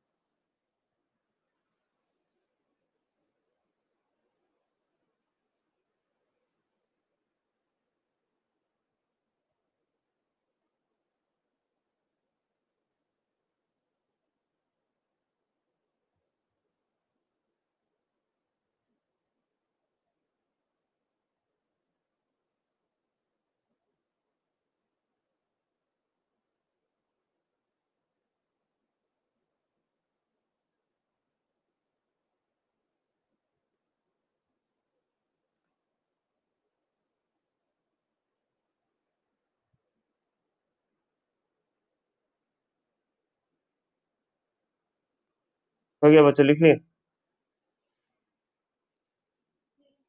हो गया बच्चों, लिख लिए,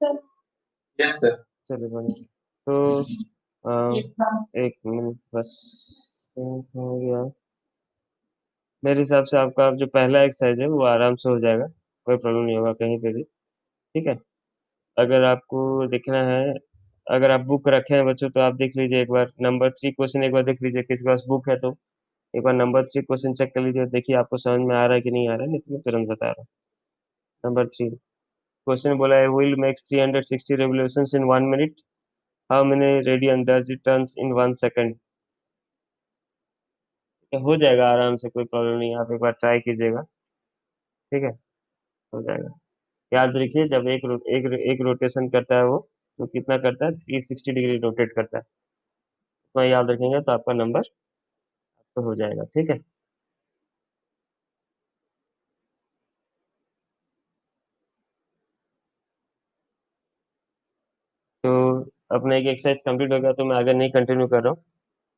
Sir, Yes, sir. चलिए बढ़िया। तो एक मिनट बस, हो गया। मेरे हिसाब से आपका जो पहला एक्सरसाइज है वो आराम से हो जाएगा, कोई प्रॉब्लम नहीं होगा कहीं पे भी, ठीक है? अगर आपको देखना है, अगर आप बुक रखे हैं बच्चों तो आप देख लीजिए एक बार नंबर 3 क्वेश्चन एक बार देख लीजिए, किसी के पास बुक है तो एक बार नंबर 3 क्वेश्चन चेक कर लीजिए, देखिए आपको समझ में आ रहा है कि नहीं आ रहा है, नहीं तो मैं तुरंत बता रहा हूँ। नंबर 3 क्वेश्चन बोला है wheel makes 360 revolutions in 1 minute, how many radian does it turns in 1 second? हो जाएगा आराम से, कोई प्रॉब्लम नहीं है, आप एक बार ट्राई कीजिएगा, ठीक है? हो जाएगा। याद रखिए जब एक रोटेशन करता है वो, तो कितना करता है, 360 डिग्री रोटेट करता है, उतना याद रखेंगे तो आपका नंबर तो हो जाएगा, ठीक है? तो अपना एक एक्सरसाइज कंप्लीट हो गया तो मैं आगे नहीं कंटिन्यू कर रहा हूँ,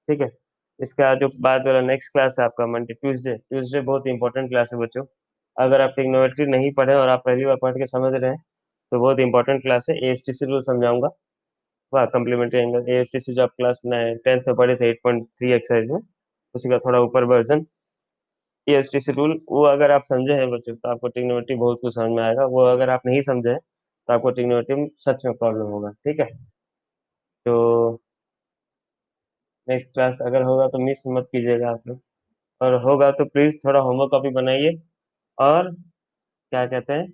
ठीक है? इसका जो बाद वाला नेक्स्ट क्लास है आपका मंडे ट्यूसडे, ट्यूसडे बहुत इंपॉर्टेंट क्लास है बच्चों। अगर आप ट्रिग्नोमेट्री नहीं पढ़े और आप पहली बार पढ़ के समझ रहे हैं तो बहुत इंपॉर्टेंट क्लास है। एएसटीसी रूल समझाऊंगा, वाह कम्प्लीमेंट्री एंगल, एएसटीसी जो आप क्लास 10th में पढ़े थे 8.3 एक्सरसाइज में, उसी का थोड़ा ऊपर वर्जन एएसटीसी रूल, वो अगर आप समझे हैं बच्चों तो आपको ट्रिग्नोमेट्री बहुत कुछ समझ में आएगा, वो अगर आप नहीं समझे हैं तो आपको ट्रिग्नोमेट्री में सच में प्रॉब्लम होगा, ठीक है? तो नेक्स्ट क्लास अगर होगा तो मिस मत कीजिएगा आप लोग, और होगा तो प्लीज थोड़ा होमवर्क कॉपी बनाइए और क्या कहते हैं,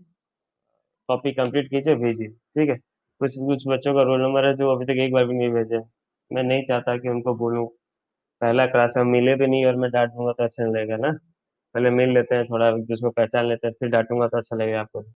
कॉपी कंप्लीट कीजिए भेजिए, ठीक है? कुछ कुछ बच्चों का रोल नंबर है जो अभी तक एक बार भी नहीं भेजे हैं। मैं नहीं चाहता कि उनको बोलूं, पहला क्लास हम मिले भी नहीं और मैं डांट दूंगा तो अच्छा नहीं लगेगा ना। पहले मिल लेते हैं, थोड़ा एक दूसरे को पहचान लेते हैं, फिर डांटूंगा तो अच्छा लगेगा आपको।